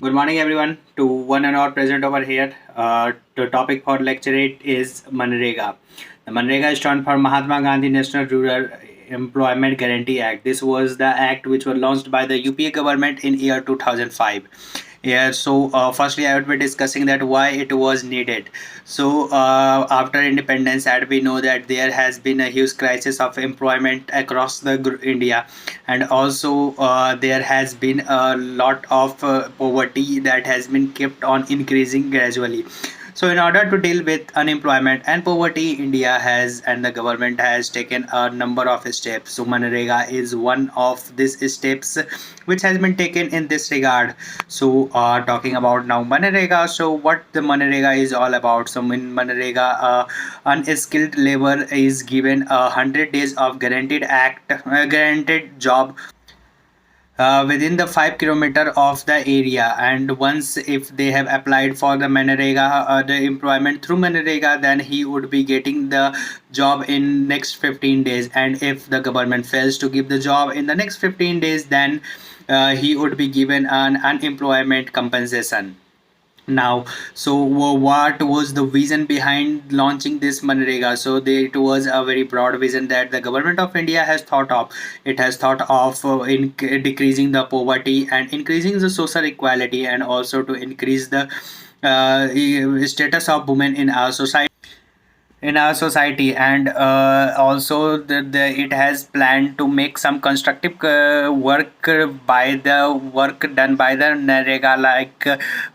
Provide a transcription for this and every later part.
Good morning, everyone. To one and all present over here. The topic for lecturate is MGNREGA. The MGNREGA stands for Mahatma Gandhi National Rural Employment Guarantee Act. This was the act which was launched by the UPA government in year 2005. Yeah, so firstly, I would be discussing that why it was needed. So after independence, and we know that there has been a huge crisis of employment across the India, and also there has been a lot of poverty that has been kept on increasing gradually. So in order to deal with unemployment and poverty, India has and the government has taken a number of steps. So MGNREGA is one of these steps which has been taken in this regard. So talking about now MGNREGA. So what the MGNREGA is all about? So in MGNREGA, unskilled labor is given 100 days of guaranteed job within the 5 kilometer of the area, and once if they have applied for the MGNREGA, the employment through MGNREGA, then he would be getting the job in next 15 days, and if the government fails to give the job in the next 15 days, then he would be given an unemployment compensation. Now, so what was the vision behind launching this MGNREGA? So it was a very broad vision that the government of India has thought of. It has thought of decreasing the poverty and increasing the social equality, and also to increase the status of women in our society, and also it has planned to make some constructive work done by the NREGA, like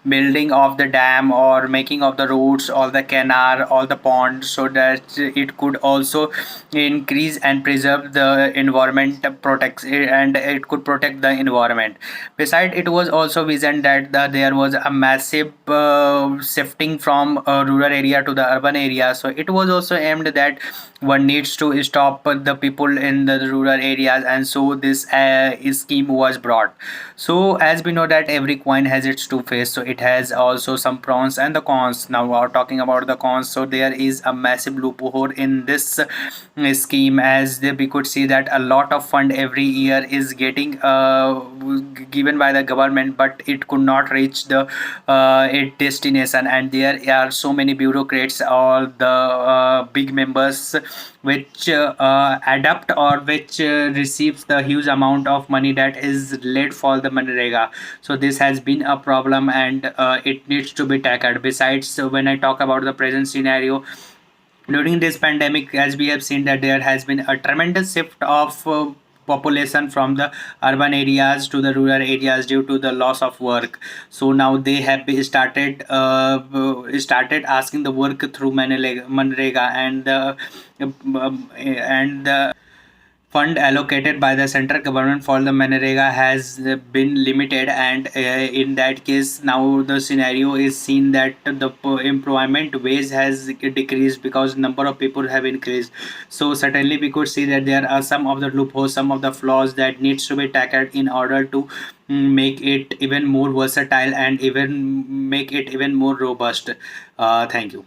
building of the dam or making of the roads or the canal or the pond, so that it could also increase and preserve the environment, protects and it could protect the environment. Besides, it was also vision that there was a massive shifting from rural area to the urban area. So it was also aimed that one needs to stop the people in the rural areas, and so this scheme was brought. So as we know that every coin has its two faces, so it has also some pros and the cons. Now we are talking about the cons. So there is a massive loophole in this scheme, as we could see that a lot of fund every year is getting given by the government, but it could not reach the its destination, and there are so many bureaucrats or the big members which adapt or which receives the huge amount of money that is laid for the MGNREGA. So this has been a problem, and it needs to be tackled. Besides, so when I talk about the present scenario during this pandemic, as we have seen that there has been a tremendous shift of population from the urban areas to the rural areas due to the loss of work. So now they have started asking the work through MGNREGA, and the fund allocated by the central government for the MGNREGA has been limited, and in that case now the scenario is seen that the employment wage has decreased because number of people have increased. So certainly we could see that there are some of the loopholes, some of the flaws that needs to be tackled in order to make it even more versatile and even make it even more robust. Thank you.